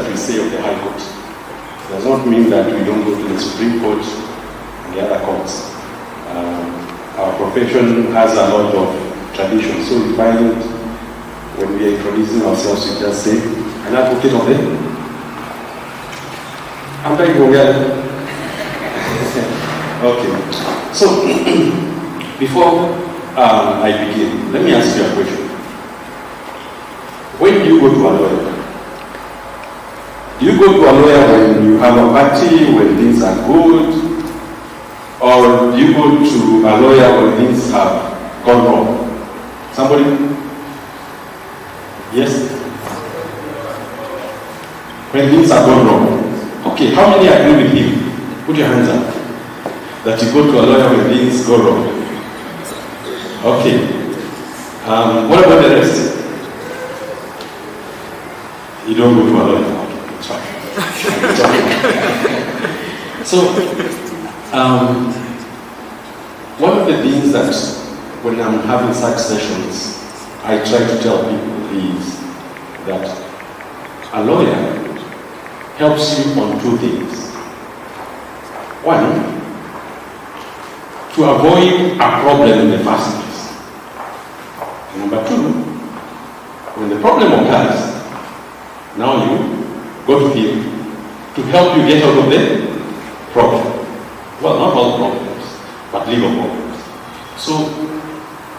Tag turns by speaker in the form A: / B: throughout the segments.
A: that we say of the High Court. It does not mean that we don't go to the Supreme Court and the other courts. Our profession has a lot of tradition, so we find when we are introducing ourselves, we just say, an advocate of them. I'm very good. Okay. So, before I begin, let me ask you a question. When do you go to a lawyer? Do you go to a lawyer when you have a party, when things are good? Or do you go to a lawyer when things have gone wrong? Somebody? Yes? When things have gone wrong. Okay, how many agree with him? Put your hands up. That you go to a lawyer when things go wrong. Okay. What about the rest? You don't go to a lawyer. Okay, it's fine. It's okay. So, one of the things that when I'm having such sessions, I try to tell people is that a lawyer helps you on two things. One, to avoid a problem in the first place. And number two, when the problem occurs, now you go to him to help you get out of the problem. Well, not all problems, but legal problems. So,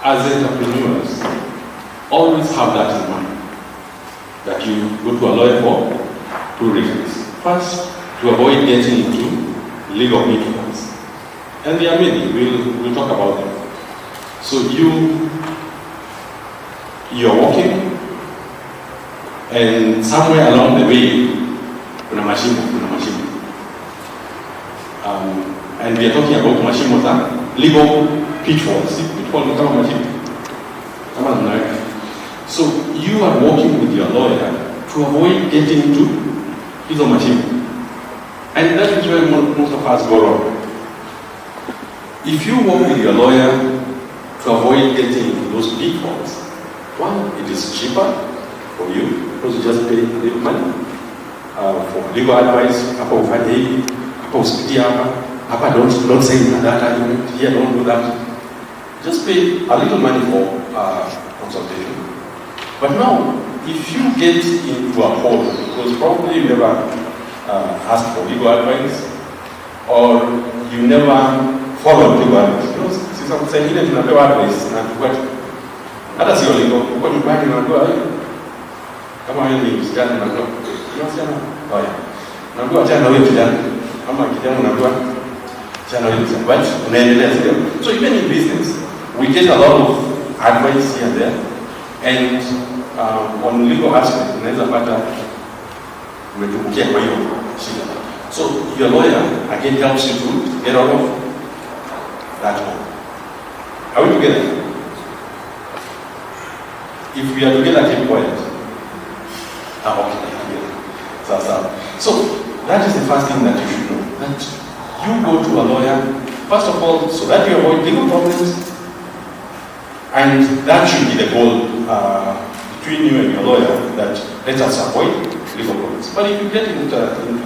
A: as entrepreneurs, always have that in mind, that you go to a lawyer for two reasons. First, to avoid getting into legal pitfalls. And there are many, we'll talk about them. So you're walking, and somewhere along the way, kuna mashimo. And we are talking about mashimo, legal pitfalls. Pitfall ni kama mashimo. Kama mnaweka. So you are working with your lawyer to avoid getting into hizo mashimo. And that is where most of us go wrong. If you work with your lawyer to avoid getting into those pitfalls, one, it is cheaper for you because you just pay little money for legal advice. Hapa ufanye hivi, hapa usipitie hapa don't say that unit here, don't do that. Just pay a little money for consultation. But now, if you get into a hole, because probably you never asked for legal advice, or you never followed legal advice. You know, sisi msengine tunapewa advice na tukwati. Hata sio legal, uko nyumbani unaambiwa kama wewe ni msichana unaambiwa, unasiana? Haya. Unaambiwa achana na wewe kijana. Kama kijana unaambiwa achana na wewe kijana. But unaendelea sio? So even in business, we get a lot of advice here and there. And on legal aspect, unaweza pata umetubukia kwa hiyo shida. So your lawyer again helps you to get out of that hole. Are we together? If we are together, keep quiet. Okay, together. So that is the first thing that you should know. That you go to a lawyer, first of all, so that you avoid legal problems. And that should be the goal between you and your lawyer, that let us avoid legal problems. But if you get into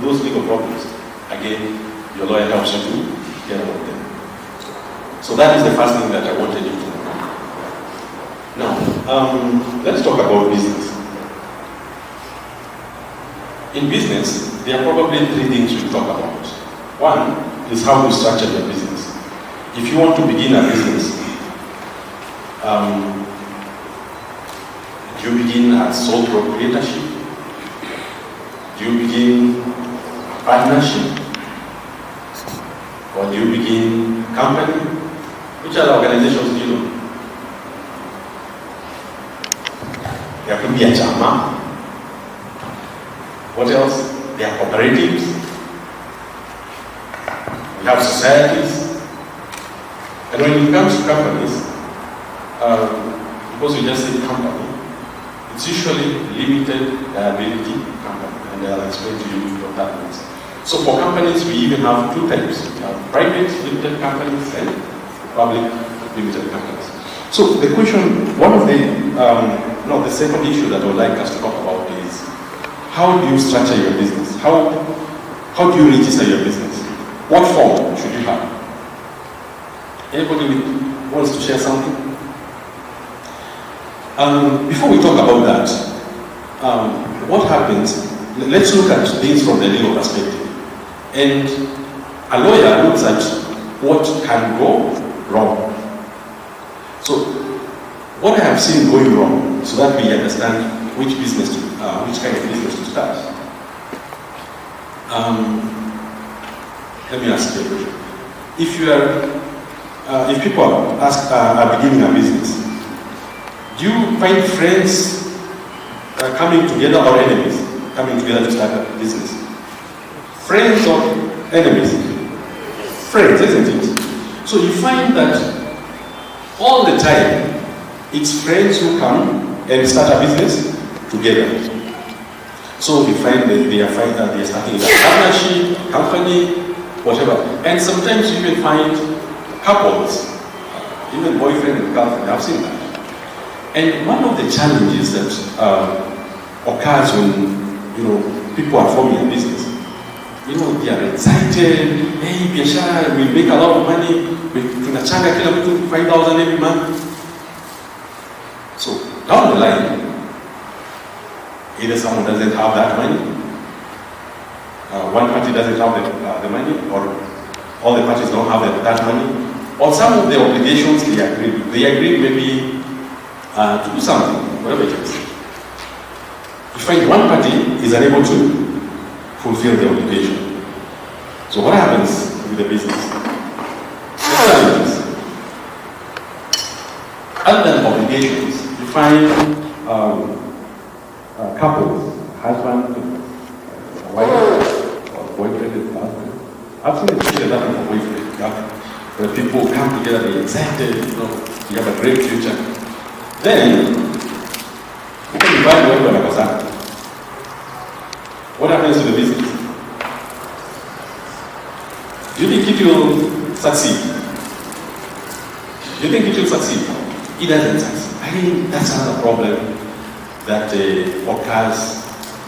A: those legal problems, again, your lawyer helps you to get out of them. So that is the first thing that I wanted you to know. Now, let's talk about business. In business, there are probably three things we talk about. One is how to structure your business. If you want to begin a business, do you begin as sole proprietorship? Do you begin partnership? Or do you begin company? Which other organizations do you know? There could be a chama. What else? There are cooperatives. We have societies. And when it comes to companies, because we just say company, it's usually limited liability company, and I'll explain to you what that means. So for companies, we even have two types. We have private limited companies and public limited companies. So the question, one of the second issue that I would like us to talk about is how do you structure your business? How do you register your business? What form should you have? Anybody wants to share something? Before we talk about that, what happens? Let's look at things from the legal perspective. And a lawyer looks at what can go wrong. So, what I have seen going wrong, so that we understand which kind of business to start. Let me ask you a question. If people are beginning a business, do you find friends coming together or enemies coming together to start a business? Friends or enemies? Friends, isn't it? So you find that all the time, it's friends who come and start a business together. So you find that they are starting a partnership, company, whatever. And sometimes you even find couples, even boyfriend and girlfriend. I've seen that. And one of the challenges that occurs when people are forming a business, they are excited. Hey, biashara, we make a lot of money. Tunachanga kila mtu 5,000 every month. So down the line, either someone doesn't have that money, one party doesn't have the money, or all the parties don't have that money, or some of the obligations they agree. They agree maybe to do something, whatever it is. You find one party is unable to fulfill the obligation. So what happens with the business? The challenges. Other than obligations, you find couples, husband, wife, or boyfriend and husband. I've seen this shit happen for boyfriend, girlfriend, where people come together, they're excited, you have a great future. Then, what happens to the business? Do you think it will succeed? Do you think it will succeed? It doesn't succeed. I think that's another problem that occurs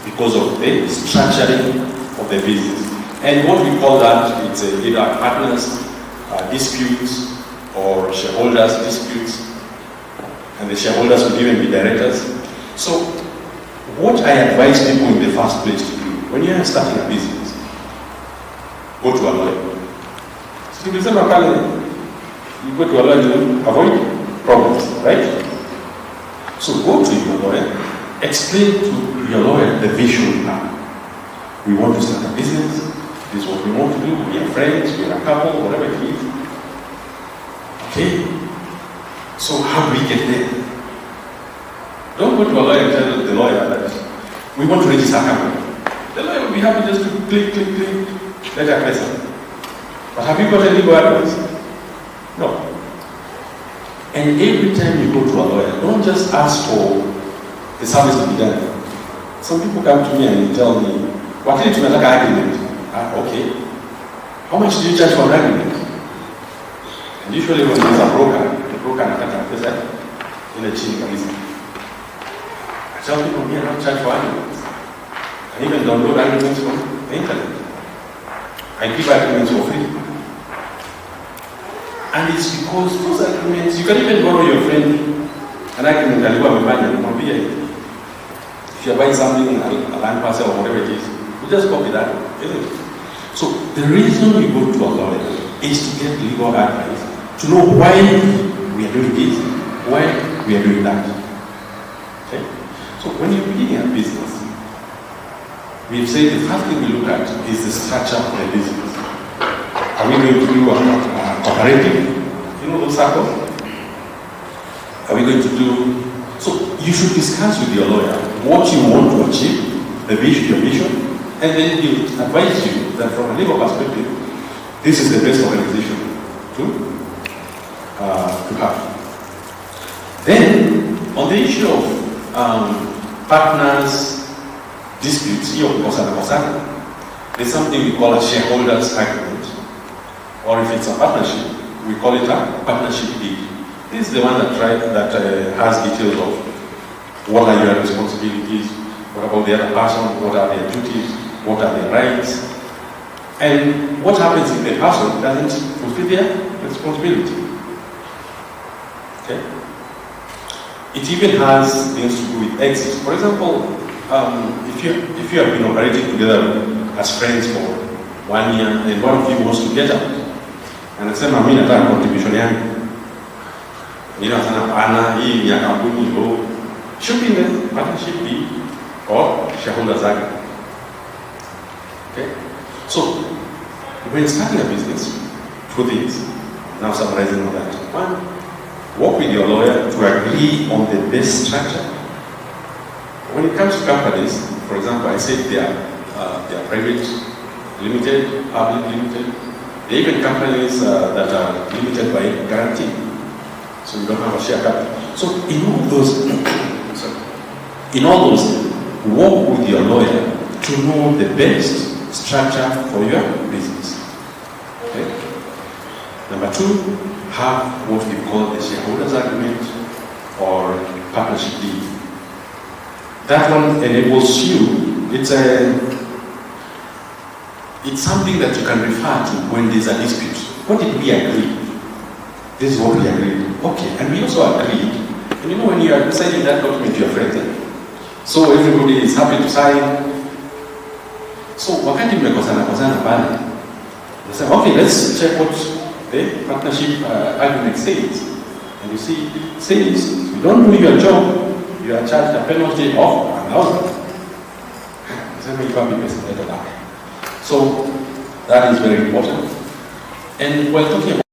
A: because of the structuring of the business. And what we call that, it's either partners disputes or shareholders disputes. And the shareholders would even be directors. So, what I advise people in the first place to do, when you are starting a business, go to a lawyer. So, you go to a lawyer to avoid problems, right? So, go to your lawyer, explain to your lawyer the vision now. We want to start a business, this is what we want to do, we are friends, we are a couple, whatever it is. Okay? So how do we get there? Don't go to a lawyer and tell the lawyer that we want to register a company. The lawyer will be happy just to click, let her press it. But have you got any legal advice? No. And every time you go to a lawyer, don't just ask for the service to be done. Some people come to me and tell me, what did you make an agreement? Okay. How much do you charge for an agreement? And usually when there's a broker anataka pesa ile chini kabisa. I tell people here not charge for agreements. I even download agreements from the internet. I give agreements for free. And it's because those agreements, you can even borrow your friend an agreement alikuwa amefanya kumwambia if you're buying something, a land parcel or whatever it is, you just copy that, isn't it? So the reason you go to a lawyer is to get legal advice, to know why we are doing this, why we are doing that. Okay? So when you're beginning a business, we've said the first thing we look at is the structure of the business. Are we going to do a cooperative? You know those circles? Are we going to do... So you should discuss with your lawyer what you want to achieve, the vision, your vision, and then he'll advise you that from a legal perspective, this is the best organization to have. Then, on the issue of partners, disputes, there's something we call a shareholders agreement, or if it's a partnership, we call it a partnership deed. This is the one that has details of what are your responsibilities, What about the other person? What are their duties? What are their rights? And what happens if the person doesn't fulfill their responsibility? Okay? It even has things to do with exit. For example, if you have been operating together as friends for 1 year and one of you wants to get out, and say, "Mami, nataka contribution yangu." Sana pana hii ya kampuni hiyo. Should be in the partnership deed or shareholders agreement. Okay? So, when starting a business, 2 things. Now summarizing on that. 1, work with your lawyer to agree on the best structure. When it comes to companies, for example, I said they are private, limited, public limited. There are even companies that are limited by guarantee. So you don't have a share capital. So in all those, work with your lawyer to know the best structure for your business. Okay? Number 2, have what we call the shareholders agreement or partnership deed. That one enables you. It's something that you can refer to when there's a dispute. What did we agree? This is what we agreed. Okay, and we also agreed. And you know, when you are signing that document, you are friendly. So everybody is happy to sign. So wakati mmekosana pale, they say, okay, let's check what the partnership agreement says. And you see, it says, if you don't do your job, you are charged a penalty of 1,000. So that is very important. And we're talking about